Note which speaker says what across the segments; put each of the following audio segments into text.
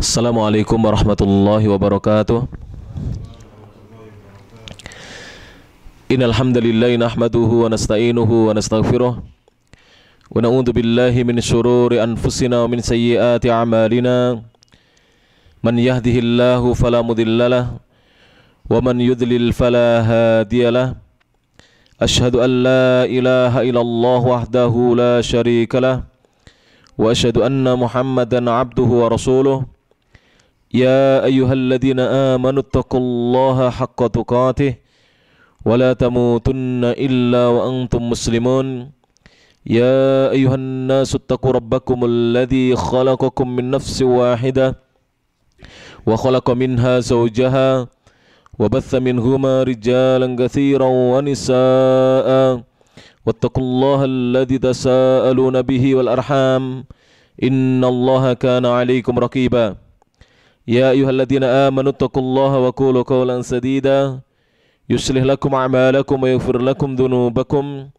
Speaker 1: Assalamualaikum warahmatullahi wabarakatuh. Innal hamdalillah nahmaduhu wa nasta'inuhu wa nastaghfiruh wa na'udzu billahi min shururi anfusina wa min sayyiati a'malina. Man yahdihillahu fala mudhillalah wa man yudlil fala hadiyalah. Ashhadu an la ilaha illallah wahdahu la syarikalah wa ashhadu anna Muhammadan abduhu wa rasuluh. Ya ayyuhalladzina amanu taqullaha haqqa tuqatih wa la tamutunna illa wa antum muslimun. Ya ayyuhan nasu taqu rabbakumul ladzi khalaqakum min nafsin wahidah wa khalaqa minha zawjaha wa batha minhuma rijalan katsiran wa nisaa'a wattaqullaha alladzi tasaaluna bihi wal arham innallaha kana 'alaikum raqiba. Ya ayyuhalladzina amanu taqullaha wa qulu qawlan sadida yuslih lakum a'malakum wa yaghfir lakum dhunubakum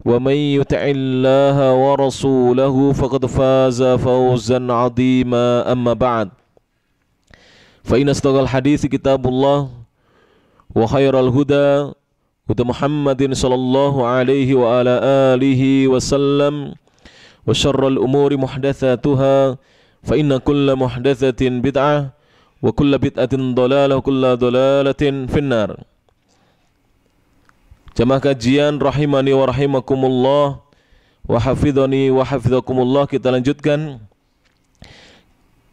Speaker 1: wa may yuti'illaha wa rasulahu faqad faza fawzan 'azima. Amma ba'd, fa inna asdaqal hadithi kitabullah wa khairal huda huda Muhammadin sallallahu alaihi wa ala alihi wa sallam wa syarral umuri muhdatsatuha fa inna kulla muhdatsatin bid'ah wa kulla bid'atin dhalalah wa kulla dhalalatin finnar. Jamaah kajian rahimani wa rahimakumullah wa hafidhani wa hafidhakumullah, kita lanjutkan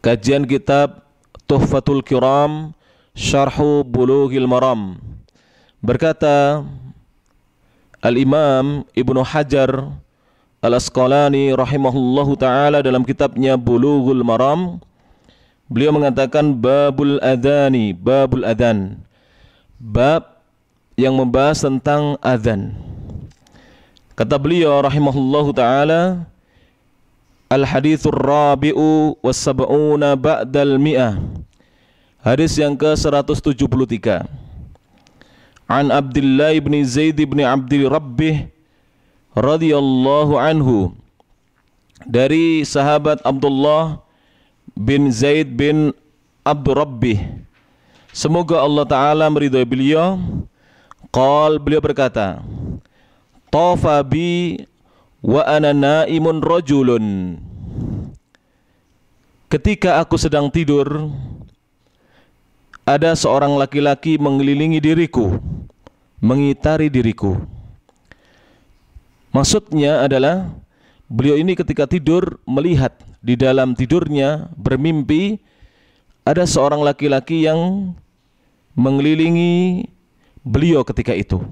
Speaker 1: kajian kitab Tuhfatul Kiram Syarhu Bulughil Maram. Berkata Al-Imam Ibnu Hajar Al-Asqalani rahimahullahu ta'ala dalam kitabnya Bulughul Maram, beliau mengatakan babul adhani, babul adhan, bab yang membahas tentang adhan. Kata beliau rahimahullahu ta'ala, al-hadithur rabi'u was sab'una ba'dal mi'ah, hadis yang ke-173. An Abdullah ibn Zaid ibn Abdi Rabbih radhiyallahu anhu, dari sahabat Abdullah bin Zaid bin Abdul Rabbih, semoga Allah Ta'ala meridhai beliau. Beliau berkata, tafa bi wa ana naimun rajulun, ketika aku sedang tidur ada seorang laki-laki mengelilingi diriku, mengitari diriku. Maksudnya adalah beliau ini ketika tidur melihat di dalam tidurnya bermimpi ada seorang laki-laki yang mengelilingi beliau ketika itu.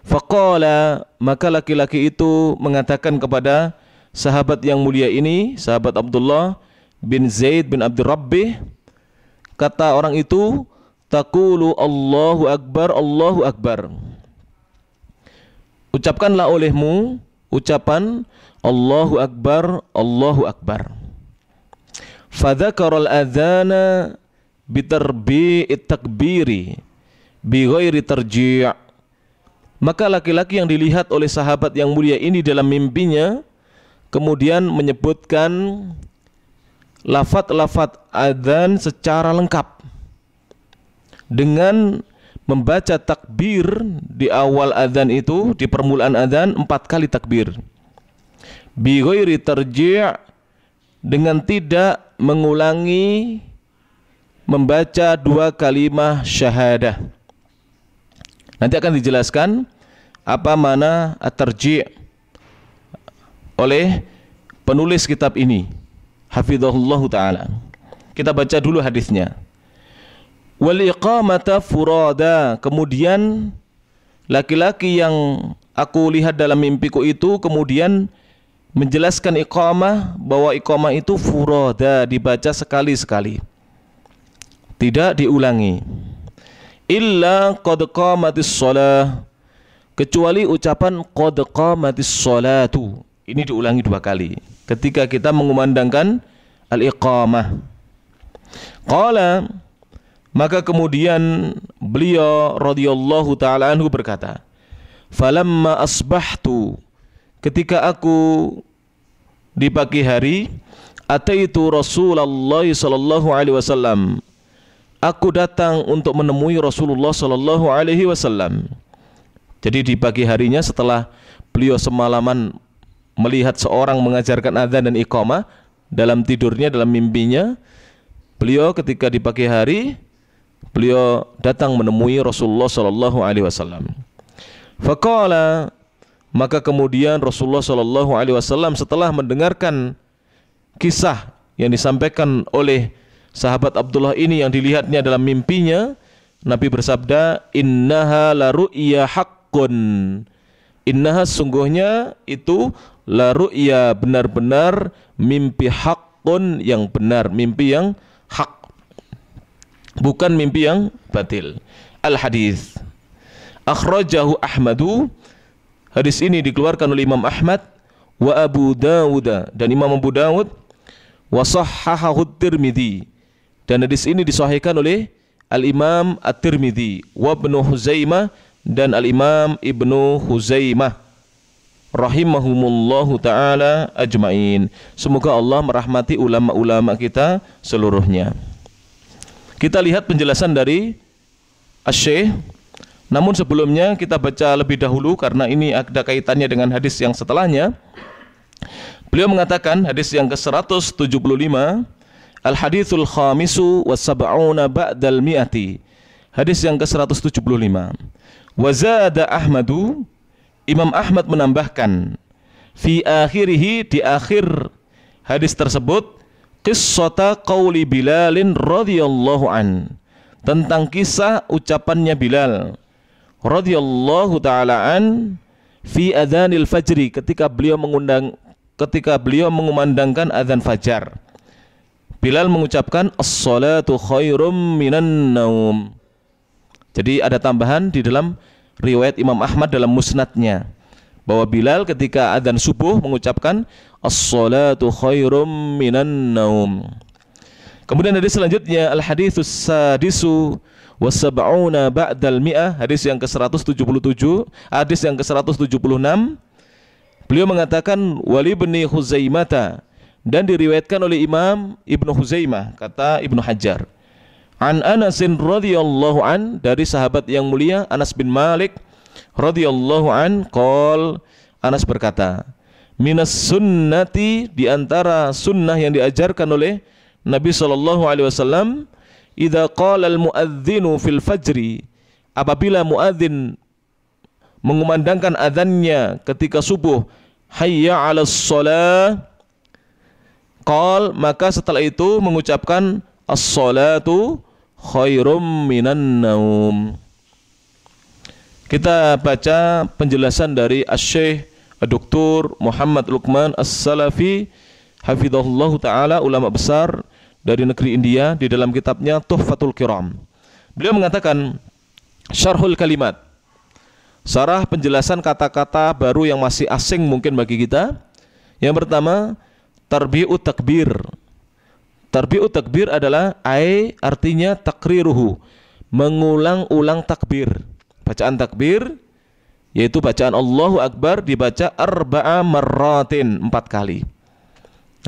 Speaker 1: Faqala, maka laki-laki itu mengatakan kepada sahabat yang mulia ini, sahabat Abdullah bin Zaid bin Abdul Rabbih, kata orang itu, taqulu Allahu Akbar, Allahu Akbar, ucapkanlah olehmu ucapan Allahu Akbar, Allahu Akbar. Fadzakarul adzana bitarbi'it takbiri bi ghairi tarji', maka laki-laki yang dilihat oleh sahabat yang mulia ini dalam mimpinya kemudian menyebutkan lafaz-lafaz adzan secara lengkap dengan membaca takbir di awal adzan itu, di permulaan adzan 4 kali takbir. Bi ghairi tarji', dengan tidak mengulangi membaca 2 kalimah syahadah. Nanti akan dijelaskan apa makna at-tarji' oleh penulis kitab ini, hafizahullahu ta'ala. Kita baca dulu hadisnya. Wal iqamata furada, kemudian laki-laki yang aku lihat dalam mimpiku itu kemudian menjelaskan iqamah, bahwa iqamah itu furada, dibaca sekali-sekali, tidak diulangi. Illa qad qamatis shalah, kecuali ucapan qad qamatis shalatu, ini diulangi 2 kali ketika kita mengumandangkan al-iqamah. Qala, maka kemudian beliau radhiyallahu ta'ala anhu berkata, falamma asbahtu, ketika aku di pagi hari, ataitu Rasulullah sallallahu alaihi wasallam. Aku datang untuk menemui Rasulullah sallallahu alaihi wasallam. Jadi di pagi harinya setelah beliau semalaman melihat seorang mengajarkan adzan dan iqamah dalam tidurnya, dalam mimpinya, beliau ketika di pagi hari beliau datang menemui Rasulullah sallallahu alaihi wasallam. Faqala, maka kemudian Rasulullah sallallahu alaihi wasallam setelah mendengarkan kisah yang disampaikan oleh sahabat Abdullah ini yang dilihatnya dalam mimpinya, Nabi bersabda, innaha la ru'ya haqqun. Innaha, sungguhnya itu, la ru'ya, benar-benar mimpi, haqqun, yang benar, mimpi yang hak, bukan mimpi yang batil. Al-hadis akhrajahu Ahmadu, hadis ini dikeluarkan oleh Imam Ahmad, wa Abu Dawud, dan Imam Abu Dawud, wa sahhahahu Tirmidzi, dan hadis ini disahihkan oleh Al-Imam At-Tirmidzi, wa Ibnu Huzaimah, dan Al-Imam Ibnu Huzaimah rahimahumullahu ta'ala ajmain. Semoga Allah merahmati ulama-ulama kita seluruhnya. Kita lihat penjelasan dari Asy-Syaikh. Namun sebelumnya kita baca lebih dahulu karena ini ada kaitannya dengan hadis yang setelahnya. Beliau mengatakan, hadis yang ke-175, Al-hadithul khamisu wa sab'una ba'dal mi'ati, hadis yang ke-175. Wa zada Ahmadu, Imam Ahmad menambahkan, fi akhirihi, di akhir hadis tersebut, qissata qauli Bilalin radhiyallahu an, tentang kisah ucapannya Bilal radhiyallahu ta'ala an fi adzanil fajri, ketika beliau mengumandangkan adzan fajar. Bilal mengucapkan as-salatu khairum minan naum. Jadi ada tambahan di dalam riwayat Imam Ahmad dalam musnadnya, bahwa Bilal ketika adzan subuh mengucapkan as-salatu khairum minan naum. Kemudian hadis selanjutnya, al-haditsus sadisu wasab'una ba'dal mi'ah, hadis yang ke-177, hadis yang ke-176. Beliau mengatakan wali ibni Huzaimata, dan diriwayatkan oleh Imam Ibnu Huzaimah, kata Ibnu Hajar, an Anasin radhiyallahu an, dari sahabat yang mulia Anas bin Malik radhiyallahu an, qol, Anas berkata, minas sunnati, di antara sunnah yang diajarkan oleh Nabi sallallahu alaihi wasallam, idza qala al-muadzinu fil fajri, apabila muadzin mengumandangkan adzannya ketika subuh, hayya 'alas shalah, qal, maka setelah itu mengucapkan as-salatu khairum minan naum. Kita baca penjelasan dari Asy-Syaikh Dr. Muhammad Luqman As-Salafi hafizahullahu taala, ulama besar dari negeri India, di dalam kitabnya Tuhfatul Kiram. Beliau mengatakan, syarhul kalimat, syarah penjelasan kata-kata baru yang masih asing mungkin bagi kita. Yang pertama, tarbi'ut takbir. Tarbi'ut takbir adalah artinya takriruhu, mengulang-ulang takbir. Bacaan takbir yaitu bacaan Allahu Akbar dibaca arba'a marratin, 4 kali.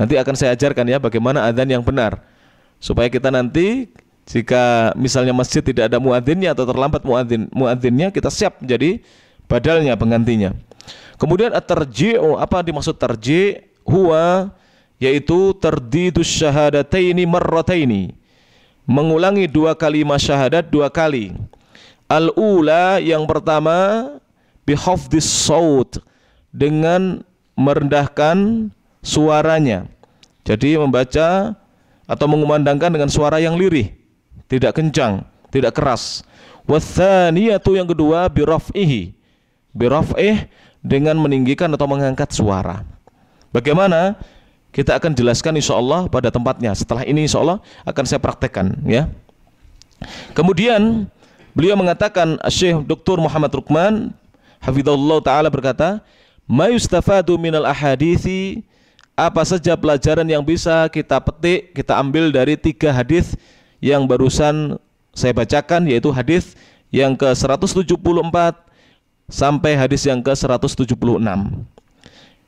Speaker 1: Nanti akan saya ajarkan ya bagaimana adzan yang benar, supaya kita nanti jika misalnya masjid tidak ada muadzinnya atau terlambat muadzinnya, kita siap menjadi badalnya, penggantinya. Kemudian at-tarji'u, apa dimaksud tarji'? Huwa, yaitu tardidus syahadataini marrataini, mengulangi 2 kalimat syahadat 2 kali. Al-ula, yang pertama, bihafdis saut, dengan merendahkan suaranya. Jadi membaca atau mengumandangkan dengan suara yang lirih, tidak kencang, tidak keras. Watsaniyatu, yang kedua, biraf'ihi, dengan meninggikan atau mengangkat suara. Bagaimana? Kita akan jelaskan insyaallah pada tempatnya. Setelah ini insyaallah akan saya praktekkan ya. Kemudian beliau mengatakan, Syekh Dr. Muhammad Luqman hafizahullah taala berkata, ma yustafadu minal ahadithi, apa saja pelajaran yang bisa kita petik, kita ambil dari 3 hadis yang barusan saya bacakan, yaitu hadis yang ke-174 sampai hadis yang ke-176.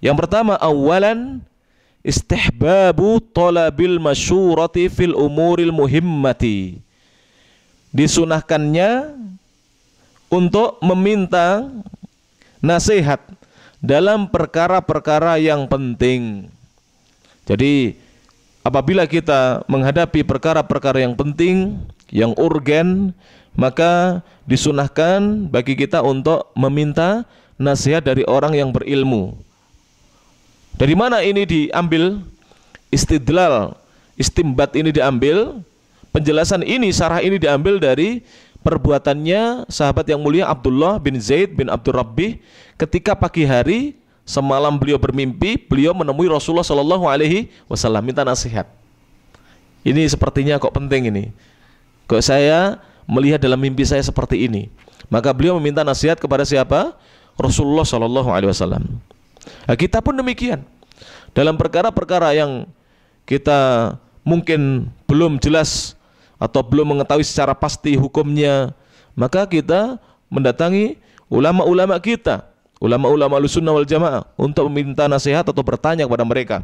Speaker 1: Yang pertama, awalan istihbabu talabil masyurati fil umuril muhimmati. Disunahkannya untuk meminta nasihat dalam perkara-perkara yang penting. Jadi apabila kita menghadapi perkara-perkara yang penting, yang urgen, maka disunahkan bagi kita untuk meminta nasihat dari orang yang berilmu. Dari mana ini diambil? Istidlal, istimbat ini diambil, penjelasan ini, syarah ini diambil dari perbuatannya sahabat yang mulia Abdullah bin Zaid bin Abdul Rabbih ketika pagi hari semalam beliau bermimpi, beliau menemui Rasulullah Shallallahu Alaihi Wasallam minta nasihat. Ini sepertinya kok penting ini. Kok saya melihat dalam mimpi saya seperti ini. Maka beliau meminta nasihat kepada siapa? Rasulullah Shallallahu Alaihi Wasallam. Nah, kita pun demikian. Dalam perkara-perkara yang kita mungkin belum jelas atau belum mengetahui secara pasti hukumnya, maka kita mendatangi ulama-ulama kita, ulama-ulama Ahlussunnah wal Jamaah, untuk meminta nasihat atau bertanya kepada mereka.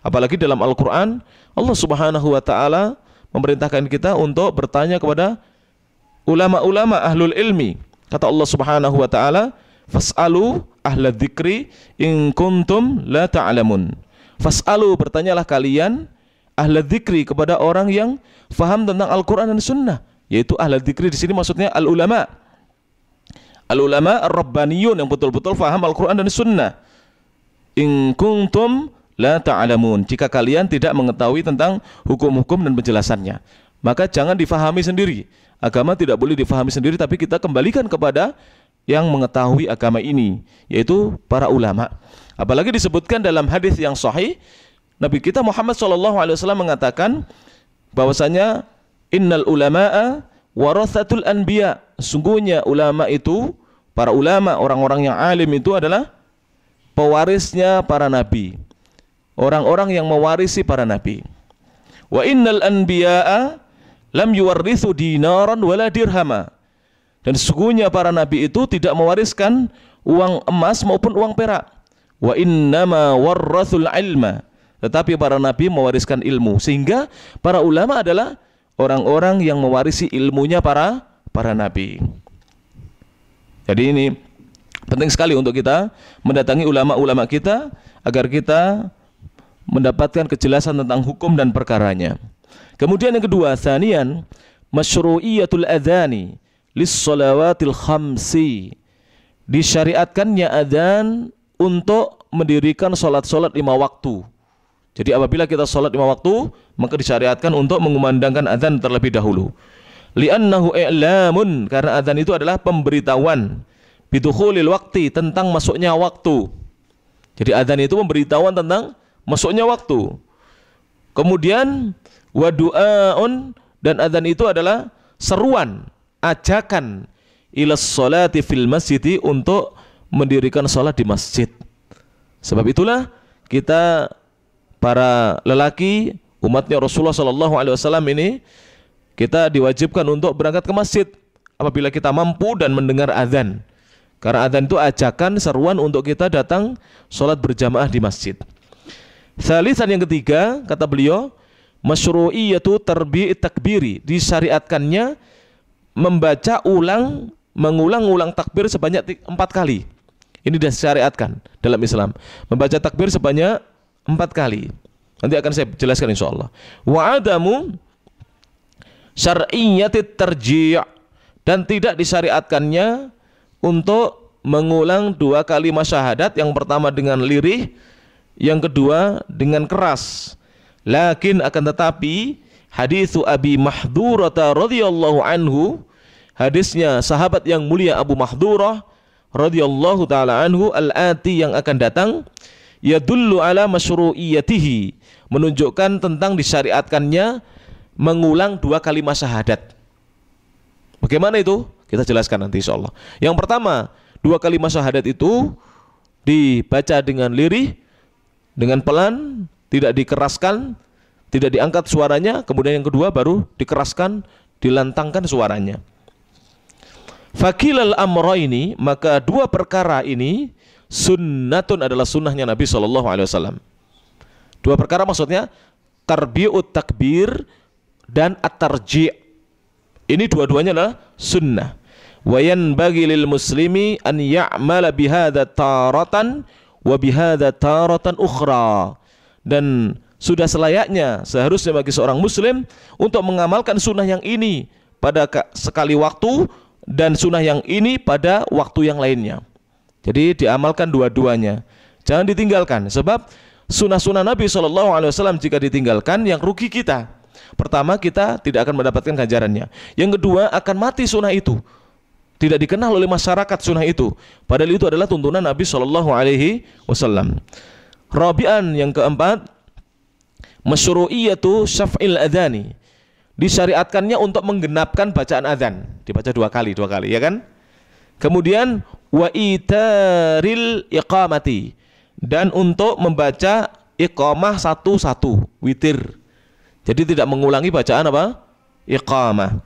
Speaker 1: Apalagi dalam Al-Quran, Allah Subhanahu wa Ta'ala memerintahkan kita untuk bertanya kepada ulama-ulama ahlul ilmi. Kata Allah Subhanahu wa Ta'ala, fas'alu ahla dzikri in kuntum la ta'lamun. Fas'alu, bertanyalah kalian, ahla dzikri, kepada orang yang faham tentang Al-Quran dan Sunnah, yaitu ahla dzikri di sini maksudnya al-ulama. Al-ulama ar-rabbaniyun yang betul-betul faham Al-Quran dan Sunnah. In kuntum la ta'lamun, jika kalian tidak mengetahui tentang hukum-hukum dan penjelasannya, maka jangan difahami sendiri. Agama tidak boleh difahami sendiri, tapi kita kembalikan kepada yang mengetahui agama ini, yaitu para ulama. Apalagi disebutkan dalam hadis yang sahih, Nabi kita Muhammad SAW mengatakan bahwasanya innal ulama'a warathatul anbiya, sungguhnya ulama itu, para ulama, orang-orang yang alim itu adalah pewarisnya para nabi, orang-orang yang mewarisi para nabi. Wa innal anbiya'a lam yuwarrithu dinaran wala dirhama, dan sesungguhnya para nabi itu tidak mewariskan uang emas maupun uang perak. Wa innama warrathul ilma, tetapi para nabi mewariskan ilmu, sehingga para ulama adalah orang-orang yang mewarisi ilmunya para nabi. Jadi ini penting sekali untuk kita mendatangi ulama-ulama kita agar kita mendapatkan kejelasan tentang hukum dan perkaranya. Kemudian yang kedua, tsaniyan masyru'iyatul adzani lis-shalawatil khamsi, disyariatkannya adzan untuk mendirikan salat-salat 5 waktu. Jadi apabila kita salat 5 waktu, maka disyariatkan untuk mengumandangkan adzan terlebih dahulu. Li'annahu i'lamun, karena adzan itu adalah pemberitahuan, bidukhulil waqti, tentang masuknya waktu. Jadi adzan itu pemberitahuan tentang masuknya waktu. Kemudian wa du'aun, dan adzan itu adalah seruan, ajakan ilas sholati fil masjidi, untuk mendirikan salat di masjid. Sebab itulah kita para lelaki umatnya Rasulullah SAW ini, kita diwajibkan untuk berangkat ke masjid apabila kita mampu dan mendengar adzan. Karena adzan itu ajakan, seruan untuk kita datang sholat berjamaah di masjid. Tsalitsan, yang ketiga, kata beliau, masyru'iyatu tarbi'it takbiri, disyariatkannya membaca mengulang takbir sebanyak 4 kali. Ini disyariatkan dalam Islam, membaca takbir sebanyak 4 kali. Nanti akan saya jelaskan insyaallah. Wa adamu syar'iyyatit tarji', dan tidak disyariatkannya untuk mengulang 2 kalimat syahadat, yang pertama dengan lirih, yang kedua dengan keras. Lakin, akan tetapi, haditsu Abi Mahdurah radhiyallahu anhu, hadisnya sahabat yang mulia Abu Mahdurah radhiyallahu taala anhu, al-ati, yang akan datang, yadullu ala masyru'iyatihi, menunjukkan tentang disyariatkannya mengulang 2 kalimat syahadat. Bagaimana itu? Kita jelaskan nanti insyaallah. Yang pertama, 2 kalimat syahadat itu dibaca dengan lirih, dengan pelan, tidak dikeraskan, tidak diangkat suaranya. Kemudian yang kedua baru dikeraskan, dilantangkan suaranya. Fakilal amraini, maka 2 perkara ini sunnatun, adalah sunnahnya Nabi SAW. Dua perkara maksudnya tarbi'ut takbir dan at-tarji'. Ini dua-duanya adalah sunnah. Wa yanbaghi lil muslimi an ya'mala bihadza taratan wa bihadza taratan ukhra. Dan sudah selayaknya, seharusnya bagi seorang muslim untuk mengamalkan sunnah yang ini pada sekali waktu dan sunnah yang ini pada waktu yang lainnya. Jadi diamalkan dua-duanya, jangan ditinggalkan. Sebab sunnah-sunnah Nabi SAW jika ditinggalkan, yang rugi kita. Pertama, kita tidak akan mendapatkan ganjarannya. Yang kedua, akan mati sunnah itu, tidak dikenal oleh masyarakat sunnah itu. Padahal itu adalah tuntunan Nabi SAW. Rabi'an, yang keempat, masyru'iyatu syaf'il adhani. Disyariatkannya untuk menggenapkan bacaan azan, dibaca dua kali ya kan. Kemudian wa itaril iqamati, dan untuk membaca iqamah satu-satu, witir. Jadi tidak mengulangi bacaan apa? Iqamah.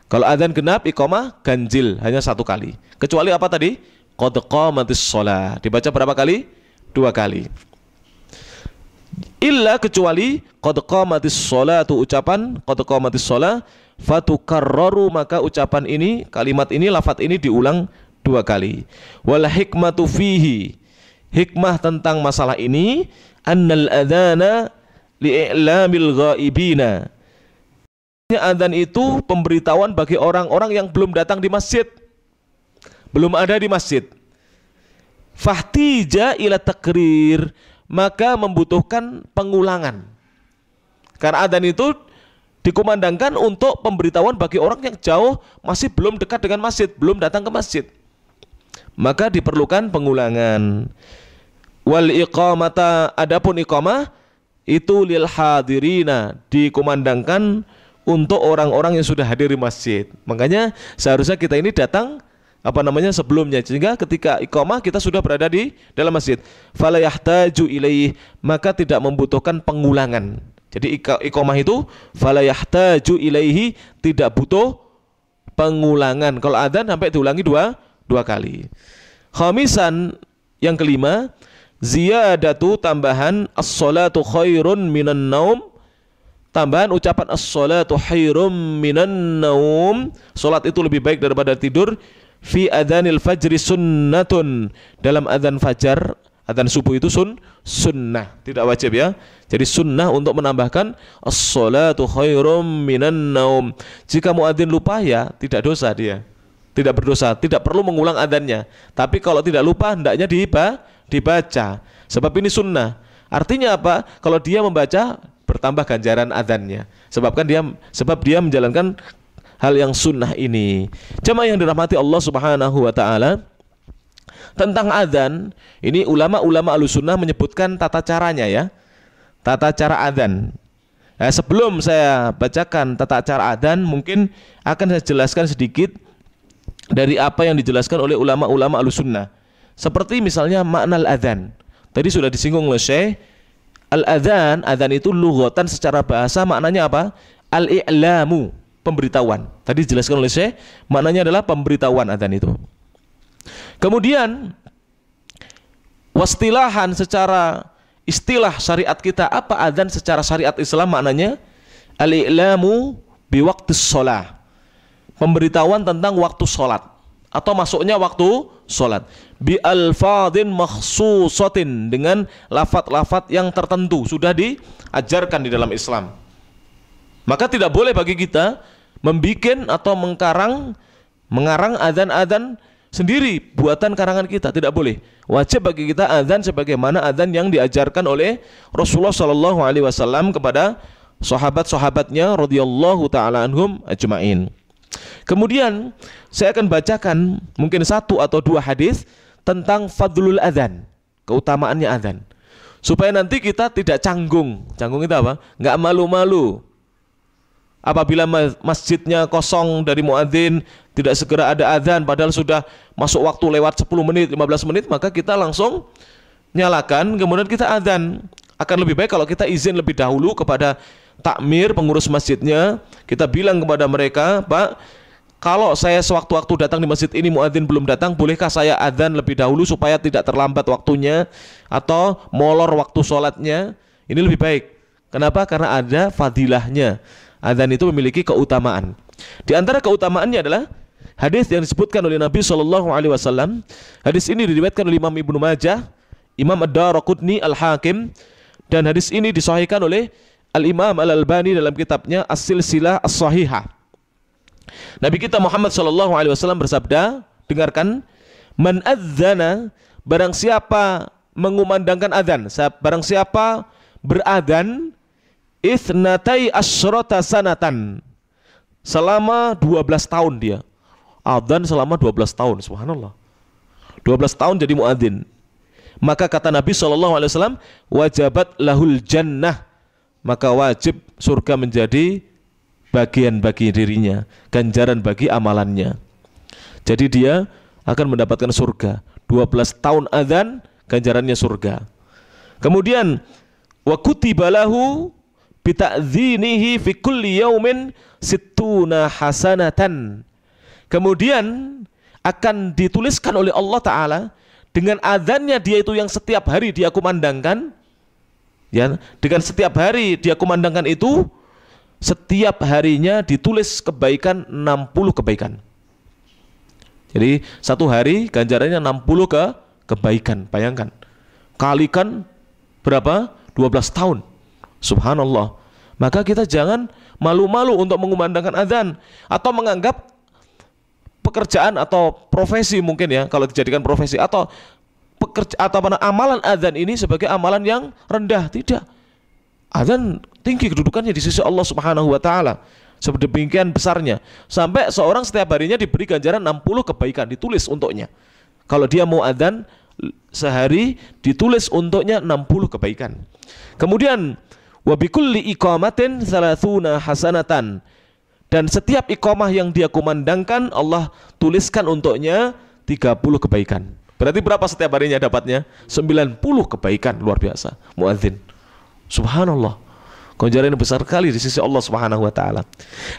Speaker 1: Kalau adzan genap, iqamah ganjil, hanya satu kali. Kecuali apa tadi? Qad qamatis shalah, dibaca berapa kali? Dua kali. Illa, kecuali qad qamatis sholatu, ucapan qad qamatis shalah, fatukarraru, maka ucapan ini, kalimat ini, lafaz ini diulang dua kali. Wal hikmatu fihi, hikmah tentang masalah ini, annal adzana li'lamil ghaibina. Adzan itu pemberitahuan bagi orang-orang yang belum datang di masjid, belum ada di masjid. Fahtija ila takrir, maka membutuhkan pengulangan. Karena adzan itu dikumandangkan untuk pemberitahuan bagi orang yang jauh, masih belum dekat dengan masjid, belum datang ke masjid. Maka diperlukan pengulangan. Wal iqamata, adapun iqamah itu lil hadirina, dikumandangkan untuk orang-orang yang sudah hadir di masjid. Makanya seharusnya kita ini datang sebelumnya, sehingga ketika iqamah kita sudah berada di dalam masjid. Fala yahtaju ilaih, maka tidak membutuhkan pengulangan. Jadi iqamah itu fala yahtaju ilaihi, tidak butuh pengulangan. Kalau adzan sampai diulangi dua kali. Khamisan, yang kelima, ziyadatu, tambahan as-salatu khairun minan naum, tambahan ucapan as-salatu khairum minan naum, salat itu lebih baik daripada tidur. Fi adzanil fajri sunnatun, dalam adzan fajar, adzan subuh itu sunnah, tidak wajib ya. Jadi sunnah untuk menambahkan as-salatu khairum minan naum. Jika muadzin lupa, ya tidak dosa dia, tidak berdosa, tidak perlu mengulang adzannya. Tapi kalau tidak lupa, hendaknya dibaca. Sebab ini sunnah. Artinya apa? Kalau dia membaca, bertambah ganjaran adzannya. Sebab dia menjalankan hal yang sunnah ini. Jemaah yang dirahmati Allah Subhanahu wa taala, tentang adzan ini ulama-ulama Ahlussunnah menyebutkan tata caranya ya. Tata cara adzan. Nah, sebelum saya bacakan tata cara adzan, mungkin akan saya jelaskan sedikit dari apa yang dijelaskan oleh ulama-ulama Ahlussunnah. Seperti misalnya makna al-adzan. Tadi sudah disinggung oleh Syekh. Al-adzan, adzan itu lughatan secara bahasa maknanya apa? Al-i'lamu, pemberitahuan. Tadi dijelaskan oleh Syekh, maknanya adalah pemberitahuan adzan itu. Kemudian wastilahan, secara istilah syariat kita, apa adzan secara syariat Islam maknanya? Al-i'lamu biwaqtis shalah, pemberitahuan tentang waktu sholat atau masuknya waktu sholat. Bi alfadhin makhsusatin, dengan lafaz-lafaz yang tertentu, sudah diajarkan di dalam Islam. Maka tidak boleh bagi kita membikin atau mengarang adzan-adzan sendiri, buatan karangan kita, tidak boleh. Wajib bagi kita adzan sebagaimana adzan yang diajarkan oleh Rasulullah SAW kepada sahabat-sahabatnya radhiyallahu taala anhum ajmain. Kemudian saya akan bacakan mungkin satu atau dua hadis tentang fadlul adzan, keutamaannya adzan, supaya nanti kita tidak canggung. Canggung itu apa? Nggak malu-malu apabila masjidnya kosong dari muadzin, tidak segera ada adzan, padahal sudah masuk waktu lewat 10 menit, 15 menit, maka kita langsung nyalakan, kemudian kita adzan. Akan lebih baik kalau kita izin lebih dahulu kepada takmir, pengurus masjidnya. Kita bilang kepada mereka, Pak, kalau saya sewaktu-waktu datang di masjid ini muadzin belum datang, bolehkah saya adzan lebih dahulu supaya tidak terlambat waktunya atau molor waktu sholatnya? Ini lebih baik. Kenapa? Karena ada fadilahnya. Adzan itu memiliki keutamaan. Di antara keutamaannya adalah hadis yang disebutkan oleh Nabi SAW. Hadis ini diriwayatkan oleh Imam Ibnu Majah, Imam Ad-Daraqutni, Al-Hakim, dan hadis ini disahihkan oleh Al-Imam Al-Albani dalam kitabnya As-Silsilah As-Sahihah. Nabi kita Muhammad SAW bersabda, dengarkan, man adzana, barang siapa mengumandangkan adzan, barang siapa beradzan, itsnatai asyrata sanatan, selama 12 tahun dia. Adzan selama 12 tahun, subhanallah. 12 tahun jadi muadzin. Maka kata Nabi SAW, wajabat lahul jannah, maka wajib surga menjadi bagian bagi dirinya, ganjaran bagi amalannya. Jadi dia akan mendapatkan surga. 12 tahun adzan, ganjarannya surga. Kemudian wa kutiba lahu bita'dzinihi fi kulli yaumin sittuna hasanatan. Kemudian akan dituliskan oleh Allah Ta'ala dengan adzannya dia itu yang setiap hari dia kumandangkan, ya, dengan setiap hari dia kumandangkan itu, setiap harinya ditulis kebaikan 60 kebaikan. Jadi satu hari ganjarannya 60 kebaikan. Bayangkan, kalikan berapa? 12 tahun. Subhanallah. Maka kita jangan malu-malu untuk mengumandangkan adzan atau menganggap pekerjaan atau profesi, mungkin ya, kalau dijadikan profesi atau amalan adzan ini sebagai amalan yang rendah. Tidak. Adzan tinggi kedudukannya di sisi Allah Subhanahu wa taala. Sedemikian besarnya sampai seorang setiap harinya diberi ganjaran 60 kebaikan ditulis untuknya. Kalau dia mau adzan sehari ditulis untuknya 60 kebaikan. Kemudian wa bikulli iqamatin 30 hasanatan, dan setiap iqamah yang dia kumandangkan Allah tuliskan untuknya 30 kebaikan. Berarti berapa setiap harinya dapatnya? 90 kebaikan. Luar biasa muadzin. Subhanallah. Ganjaran yang besar sekali di sisi Allah Subhanahu wa taala.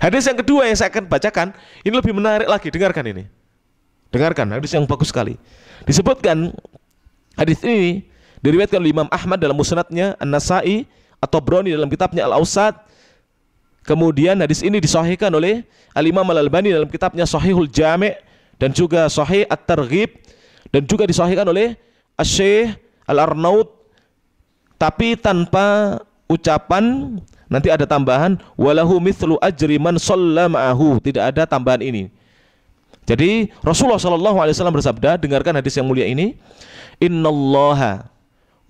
Speaker 1: Hadis yang kedua yang saya akan bacakan ini lebih menarik lagi. Dengarkan ini. Dengarkan, hadis yang bagus sekali. Disebutkan hadis ini diriwayatkan oleh Imam Ahmad dalam musnadnya, An-Nasa'i atau Broni dalam kitabnya Al-Awsat. Kemudian hadis ini disahihkan oleh Al-Imam Al-Albani dalam kitabnya Sahihul Jami' dan juga Sahih At-Targhib, dan juga disahihkan oleh Asy-Syaikh Al-Arnaud, tapi tanpa ucapan, nanti ada tambahan walahu mithlu ajri man shalla ma'ahu, tidak ada tambahan ini. Jadi Rasulullah SAW bersabda, dengarkan hadis yang mulia ini, innallaha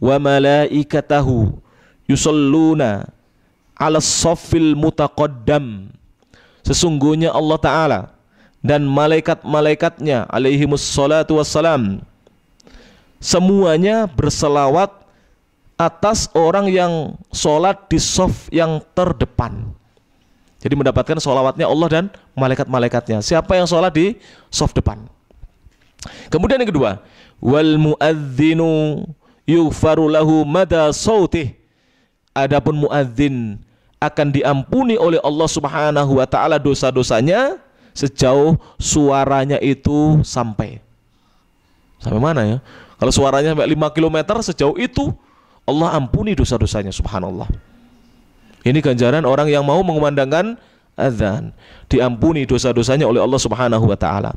Speaker 1: wa malaikatahu yusalluna ala saffil mutaqaddam, sesungguhnya Allah Ta'ala dan malaikat-malaikatnya alaihimus salatu wassalam semuanya berselawat atas orang yang sholat di shaf yang terdepan. Jadi mendapatkan sholawatnya Allah dan malaikat-malaikatnya. Siapa yang sholat di shaf depan? Kemudian yang kedua, wal muadzinu yughfaru lahu mada sautih, adapun muadzin akan diampuni oleh Allah Subhanahu wa taala dosa-dosanya sejauh suaranya itu sampai. Sampai mana ya? Kalau suaranya sampai 5 km, sejauh itu Allah ampuni dosa-dosanya, subhanallah. Ini ganjaran orang yang mau mengumandangkan adzan, diampuni dosa-dosanya oleh Allah Subhanahu wa taala.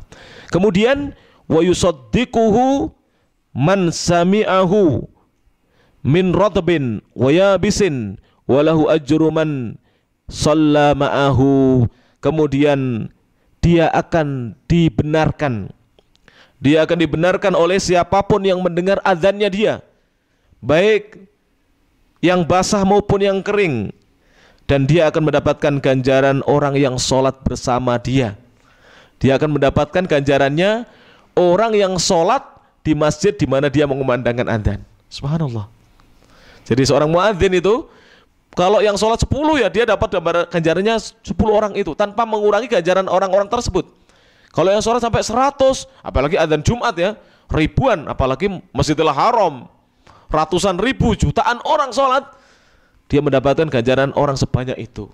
Speaker 1: Kemudian wa yusaddiquhu man sami'ahu min radbin wa yabisin wa lahu ajru man shalla ma'ahu. Kemudian dia akan dibenarkan. Dia akan dibenarkan oleh siapapun yang mendengar adzannya dia, baik yang basah maupun yang kering, dan dia akan mendapatkan ganjaran orang yang sholat bersama dia. Dia akan mendapatkan ganjarannya orang yang sholat di masjid di mana dia mengumandangkan adzan. Subhanallah. Jadi seorang muadzin itu kalau yang sholat 10 ya dia dapat ganjarannya 10 orang itu tanpa mengurangi ganjaran orang-orang tersebut. Kalau yang sholat sampai 100, apalagi adzan Jumat ya, ribuan, apalagi Masjidil Haram, ratusan ribu, jutaan orang sholat, dia mendapatkan ganjaran orang sebanyak itu.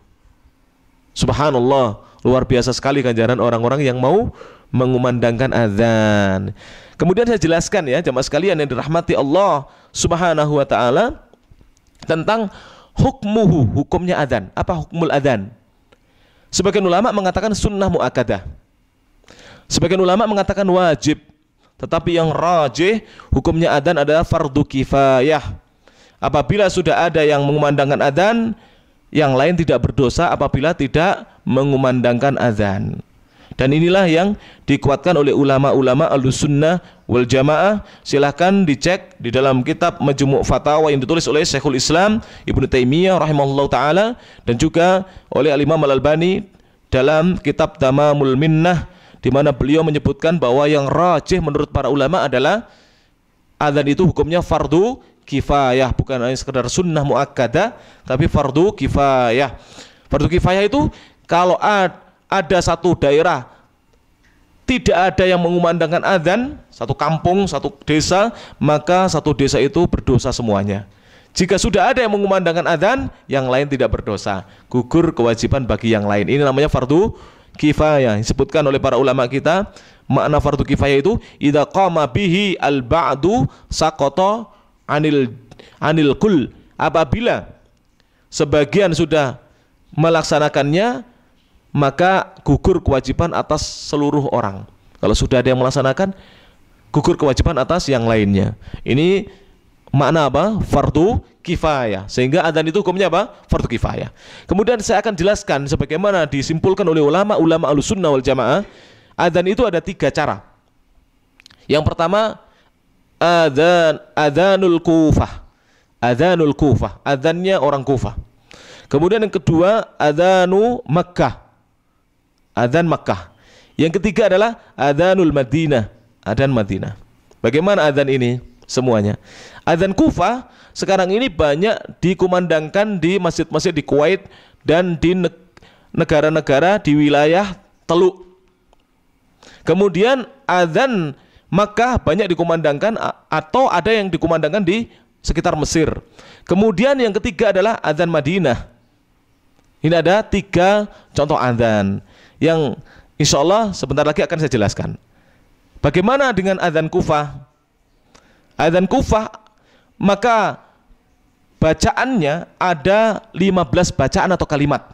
Speaker 1: Subhanallah, luar biasa sekali ganjaran orang-orang yang mau mengumandangkan adzan. Kemudian saya jelaskan ya, jamaah sekalian yang dirahmati Allah Subhanahu wa taala, tentang hukumnya adzan. Apa hukmul adzan? Sebagian ulama mengatakan sunnah muakkadah. Sebagian ulama mengatakan wajib. Tetapi yang rajih hukumnya adzan adalah fardu kifayah. Apabila sudah ada yang mengumandangkan adzan, yang lain tidak berdosa apabila tidak mengumandangkan adzan. Dan inilah yang dikuatkan oleh ulama-ulama Ahlussunnah wal Jamaah. Silahkan dicek di dalam kitab Majmu' Fatawa yang ditulis oleh Syekhul Islam Ibnu Taimiyah rahimahullah ta'ala, dan juga oleh Al-Imam Al-Albani dalam kitab Tamamul Minnah, di mana beliau menyebutkan bahwa yang rajih menurut para ulama adalah adzan itu hukumnya fardu kifayah, bukan hanya sekedar sunnah muakkadah, tapi fardu kifayah. Fardu kifayah itu kalau ada satu daerah tidak ada yang mengumandangkan adzan, satu kampung, satu desa, maka satu desa itu berdosa semuanya. Jika sudah ada yang mengumandangkan adzan, yang lain tidak berdosa, gugur kewajiban bagi yang lain. Ini namanya fardu kifayah. Disebutkan oleh para ulama kita, makna fardu kifayah itu idza qama bihi al-ba'du saqata anil kull. Apabila sebagian sudah melaksanakannya, maka gugur kewajiban atas seluruh orang. Kalau sudah ada yang melaksanakan, gugur kewajiban atas yang lainnya. Ini makna apa? Fardu kifayah. Sehingga adzan itu hukumnya apa? Fardu kifayah. Kemudian saya akan jelaskan sebagaimana disimpulkan oleh ulama-ulama Ahlussunnah wal Jamaah. Adzan itu ada 3 cara. Yang pertama, adzanul Kufah. Adzanul Kufah, adzannya orang Kufah. Kemudian yang kedua, adzanu Makkah. Adzan Makkah. Yang ketiga adalah adzanul Madinah, adzan Madinah. Bagaimana adzan ini semuanya? Adzan Kufah sekarang ini banyak dikumandangkan di masjid-masjid di Kuwait dan di negara-negara di wilayah Teluk. Kemudian adzan Makkah banyak dikumandangkan atau ada yang dikumandangkan di sekitar Mesir. Kemudian yang ketiga adalah adzan Madinah. Ini ada 3 contoh adzan yang insya Allah sebentar lagi akan saya jelaskan. Bagaimana dengan adzan Kufah? Adzan Kufah, maka bacaannya ada 15 bacaan atau kalimat.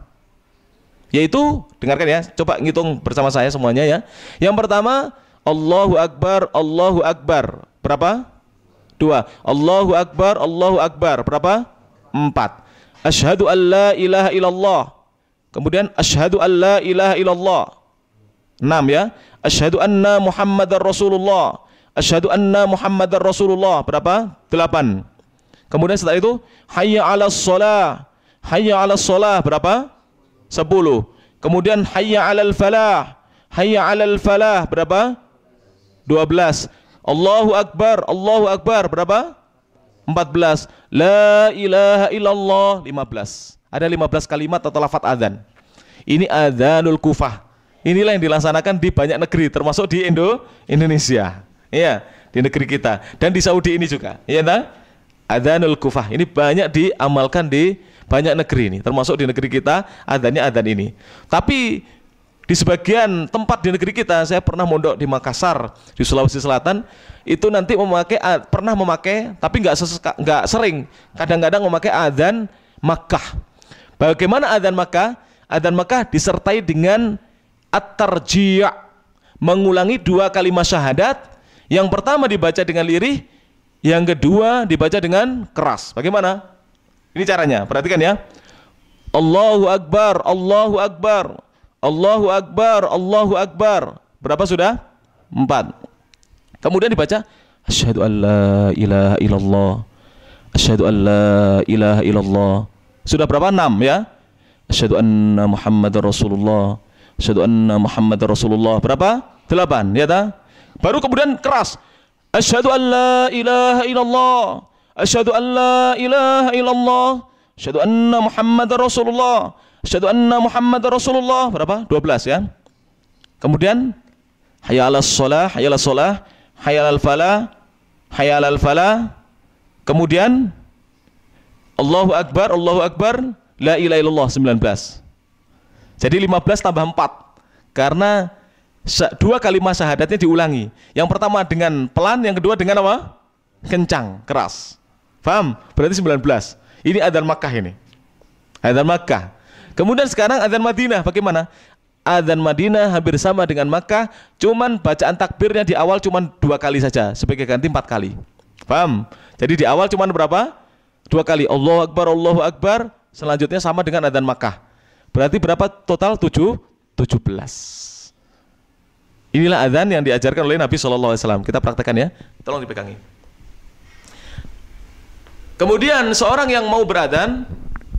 Speaker 1: Yaitu, dengarkan ya, coba ngitung bersama saya semuanya ya. Yang pertama, Allahu Akbar, Allahu Akbar. Berapa? 2. Allahu Akbar, Allahu Akbar. Berapa? 4. Asyhadu an la ilaha illallah. Kemudian asyhadu an la ilaha illallah. 6 ya. Asyhadu anna Muhammadar Rasulullah. Asyhadu anna Muhammadar Rasulullah. Berapa? 8. Kemudian setelah itu hayya 'alas shalah. Hayya 'alas shalah. Berapa? 10. Kemudian hayya 'alal falah. Hayya 'alal falah. Berapa? 12. Allahu Akbar, Allahu Akbar. Berapa? 14. La ilaha illallah. 15. Ada 15 kalimat atau lafaz adzan. Ini adzanul Kufah. Inilah yang dilaksanakan di banyak negeri, termasuk di Indonesia. Iya, di negeri kita dan di Saudi ini juga. Iya nah? Adzanul Kufah. Ini banyak diamalkan di banyak negeri ini, termasuk di negeri kita adzannya adzan ini. Tapi di sebagian tempat di negeri kita, saya pernah mondok di Makassar, di Sulawesi Selatan, itu nanti pernah memakai, tapi nggak sering. Kadang-kadang memakai adzan Makkah. Bagaimana adzan Makkah? Adzan Makkah disertai dengan at-tarji', mengulangi 2 kalimat syahadat. Yang pertama dibaca dengan lirih, yang kedua dibaca dengan keras. Bagaimana? Ini caranya, perhatikan ya. Allahu Akbar, Allahu Akbar, Allahu Akbar, Allahu Akbar. Berapa sudah? 4. Kemudian dibaca asyhadu an la ilaha illallah. Asyhadu an la ilaha illallah. Sudah berapa? 6 ya. Asyhadu anna Muhammadar Rasulullah. Asyhadu anna Muhammadar Rasulullah. Berapa? 8 ya ta? Baru kemudian keras. Asyhadu an la ilaha illallah. Asyhadu an la ilaha illallah. Asyhadu anna Muhammadar Rasulullah. Asyhadu anna Muhammadar Rasulullah. Berapa? 12 ya. Kemudian hayya 'alas shalah, hayya 'alas shalah, hayya 'alal falah, hayya 'alal falah. Kemudian Allahu Akbar, Allahu Akbar, la ilaha illallah. 19. Jadi 15 tambah 4. Karena 2 kalimat syahadatnya diulangi. Yang pertama dengan pelan, yang kedua dengan apa? Kencang, keras. Paham? Berarti 19. Ini adzan Makkah ini. Adzan Makkah. Kemudian sekarang adzan Madinah bagaimana? Adzan Madinah hampir sama dengan Makkah, cuman bacaan takbirnya di awal cuman 2 kali saja, sebagai ganti 4 kali. Paham? Jadi di awal cuman berapa? 2 kali. Allahu Akbar, Allahu Akbar. Selanjutnya sama dengan adzan Makkah. Berarti berapa total? 17. Inilah adzan yang diajarkan oleh Nabi SAW. Kita praktekkan ya. Tolong dipegangi. Kemudian seorang yang mau beradzan,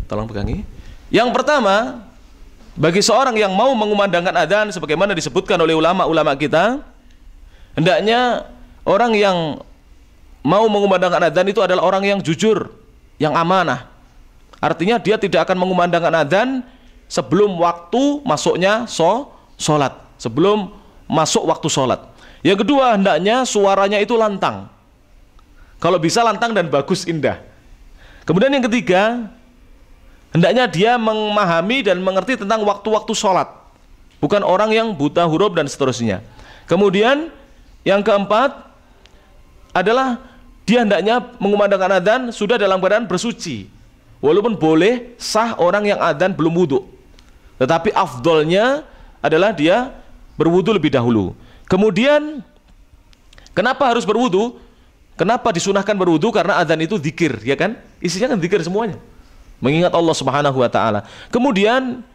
Speaker 1: tolong pegangi. Yang pertama, bagi seorang yang mau mengumandangkan adzan sebagaimana disebutkan oleh ulama-ulama kita, hendaknya orang yang mau mengumandangkan adzan itu adalah orang yang jujur, yang amanah. Artinya dia tidak akan mengumandangkan adzan sebelum waktu masuknya sholat, sebelum masuk waktu sholat. Yang kedua, hendaknya suaranya itu lantang. Kalau bisa lantang dan bagus, indah. Kemudian yang ketiga, hendaknya dia memahami dan mengerti tentang waktu-waktu sholat, bukan orang yang buta huruf dan seterusnya. Kemudian yang keempat adalah dia hendaknya mengumandangkan adzan sudah dalam keadaan bersuci. Walaupun boleh sah orang yang adzan belum wudhu, tetapi afdolnya adalah dia berwudhu lebih dahulu. Kemudian kenapa harus berwudhu? Kenapa disunahkan berwudhu? Karena adzan itu zikir, ya kan? Isinya kan zikir semuanya, mengingat Allah Subhanahu wa taala. Kemudian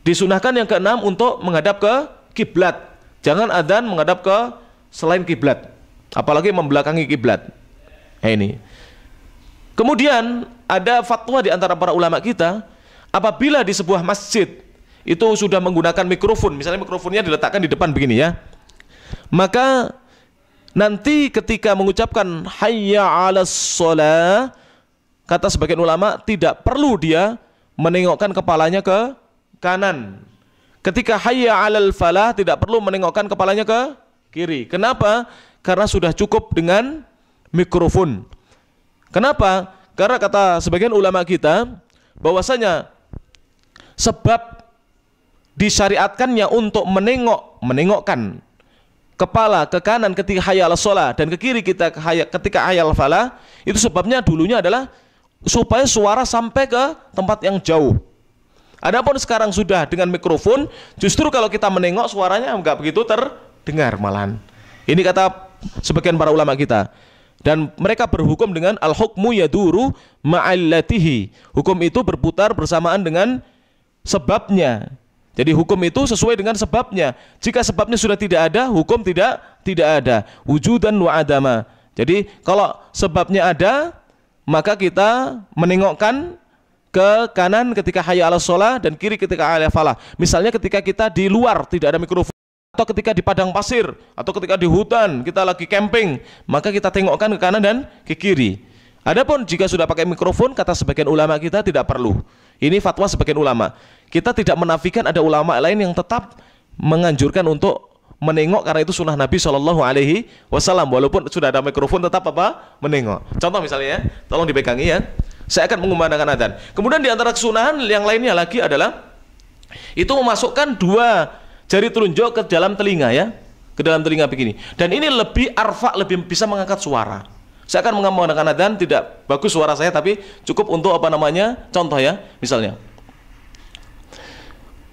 Speaker 1: disunahkan yang keenam untuk menghadap ke kiblat. Jangan adzan menghadap ke selain kiblat, apalagi membelakangi kiblat. Ini. Kemudian ada fatwa di antara para ulama kita, apabila di sebuah masjid itu sudah menggunakan mikrofon, misalnya mikrofonnya diletakkan di depan begini ya, maka nanti ketika mengucapkan hayya 'alas shalah, kata sebagian ulama tidak perlu dia menengokkan kepalanya ke kanan. Ketika hayya 'alal falah tidak perlu menengokkan kepalanya ke kiri. Kenapa? Karena sudah cukup dengan mikrofon. Kenapa? Karena kata sebagian ulama kita bahwasanya sebab disyariatkannya untuk menengokkan kepala ke kanan ketika hayya 'alas shalah dan ke kiri ketika hayya 'alal falah, itu sebabnya dulunya adalah supaya suara sampai ke tempat yang jauh. Adapun sekarang sudah dengan mikrofon, justru kalau kita menengok suaranya enggak begitu terdengar malahan. Ini kata sebagian para ulama kita. Dan mereka berhukum dengan al-hukmu yaduru ma'allatihi. Hukum itu berputar bersamaan dengan sebabnya. Jadi hukum itu sesuai dengan sebabnya. Jika sebabnya sudah tidak ada, hukum tidak ada. Wujudan wa adama. Jadi kalau sebabnya ada, maka kita menengokkan ke kanan ketika hayya 'alas shalah dan kiri ketika hayya 'alal falah. Misalnya ketika kita di luar tidak ada mikrofon, atau ketika di padang pasir, atau ketika di hutan kita lagi camping, maka kita tengokkan ke kanan dan ke kiri. Adapun jika sudah pakai mikrofon, kata sebagian ulama kita tidak perlu. Ini fatwa sebagian ulama. Kita tidak menafikan ada ulama lain yang tetap menganjurkan untuk menengok karena itu sunnah Nabi SAW. Walaupun sudah ada mikrofon tetap apa? Menengok. Contoh misalnya ya, tolong dipegangi ya. Saya akan mengumandangkan adzan. Kemudian di antara kesunahan yang lainnya lagi adalah itu memasukkan 2 jari telunjuk ke dalam telinga ya, ke dalam telinga begini. Dan ini lebih arfa, lebih bisa mengangkat suara. Saya akan mengumandangkan adzan, tidak bagus suara saya, tapi cukup untuk apa namanya? Contoh ya, misalnya.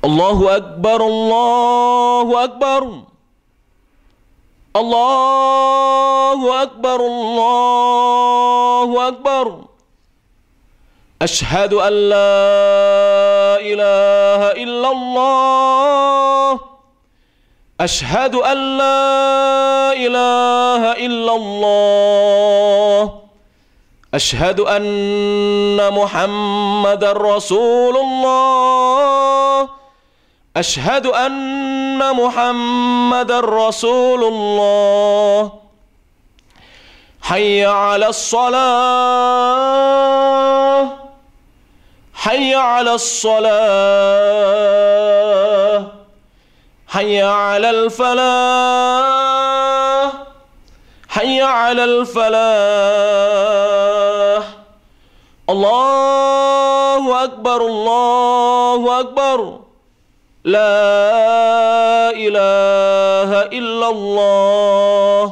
Speaker 1: Allahu Akbar, Allahu Akbar. Allahu Akbar, Allahu Akbar. Asyhadu an la ilaha illallah. Asyhadu an la ilaha illallah. Asyhadu anna Muhammadar Rasulullah. Asyhadu anna Muhammadar Rasulullah. Hayya 'alas shalah. Hayya 'alas shalah. Hayya 'alal falah. Hayya 'alal falah. Allahu Akbar, Allahu Akbar. La ilaha illallah.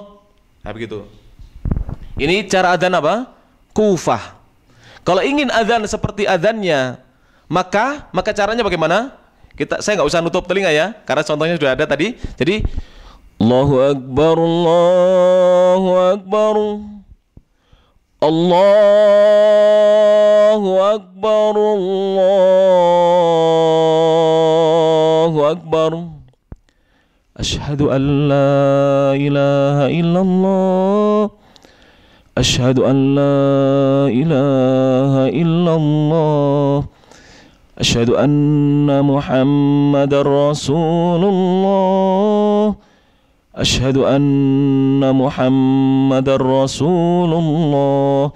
Speaker 1: Nah begitu. Ini cara adzan apa? Kufah. Kalau ingin adzan seperti adzannya maka caranya bagaimana? Saya nggak usah nutup telinga ya, karena contohnya sudah ada tadi. Jadi Allahu Akbar, Allahu Akbar, Allahu Akbar, Allahu Akbar. Asyhadu an la ilaha illallah, asyhadu an la ilaha illallah, asyhadu anna Muhammadar Rasulullah, asyhadu anna Muhammadar Rasulullah,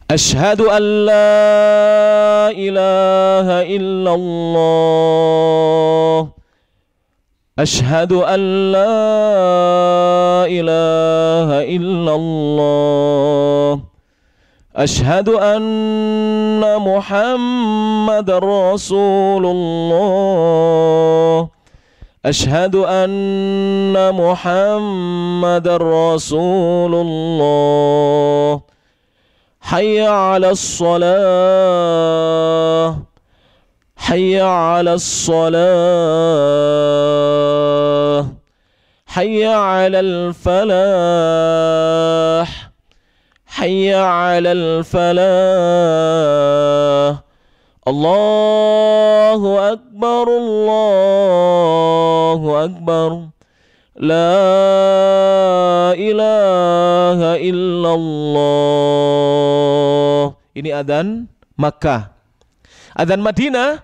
Speaker 1: asyhadu an la ilaha illallah, asyhadu an la ilaha illallah, asyhadu anna Muhammadar Rasulullah, asyhadu anna Muhammadar Rasulullah. Hayya 'alas shalah, hayya 'alas salah, hayya 'alal falah, hayya 'alal falah. Allahu Akbar, Allahu Akbar, la ilaha illallah. Ini adzan Makkah. Adzan Madinah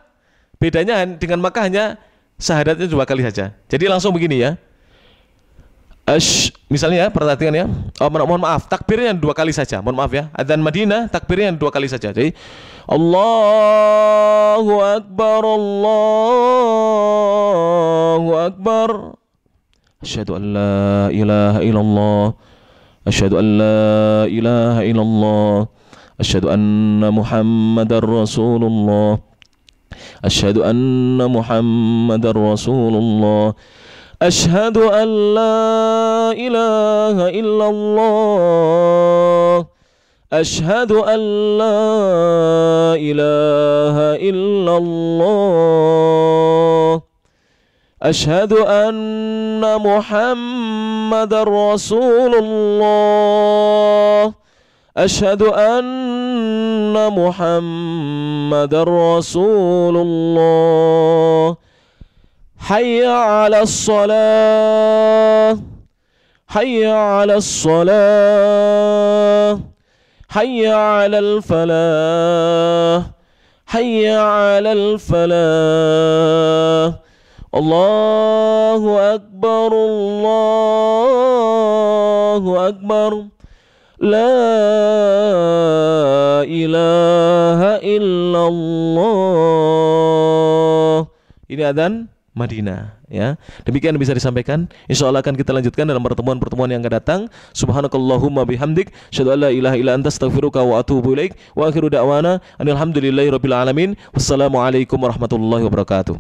Speaker 1: bedanya dengan Makkah hanya syahadatnya 2 kali saja. Jadi langsung begini ya. Misalnya ya, perhatikan ya. Mohon maaf, takbirnya 2 kali saja. Mohon maaf ya. Adzan Madinah takbirnya 2 kali saja. Jadi Allahu Akbar, Allahu Akbar. Asyhadu an la ilaha illallah, asyhadu an la ilaha illallah, asyhadu anna Muhammadar Rasulullah, asyhadu anna Muhammadar Rasulullah, asyhadu an la ilaha illallah, asyhadu an la ilaha illallah, asyhadu anna Muhammadar Rasulullah, asyhadu anna Muhammadar Rasulullah. Hayya 'alas shalah, hayya 'alas salah, hayya 'alal falah, hayya 'alal falah. Allahu Akbar, Allahu Akbar, la ilaha illallah. Ini adzan Madinah ya. Demikian bisa disampaikan. Insyaallah akan kita lanjutkan dalam pertemuan-pertemuan yang akan datang. Subhanakallahumma bihamdik, asyhadu an la ilaha illa anta, astaghfiruka wa atubu ilaik. Wa akhiru da'wana alhamdulillahirabbil alamin. Wassalamualaikum warahmatullahi wabarakatuh.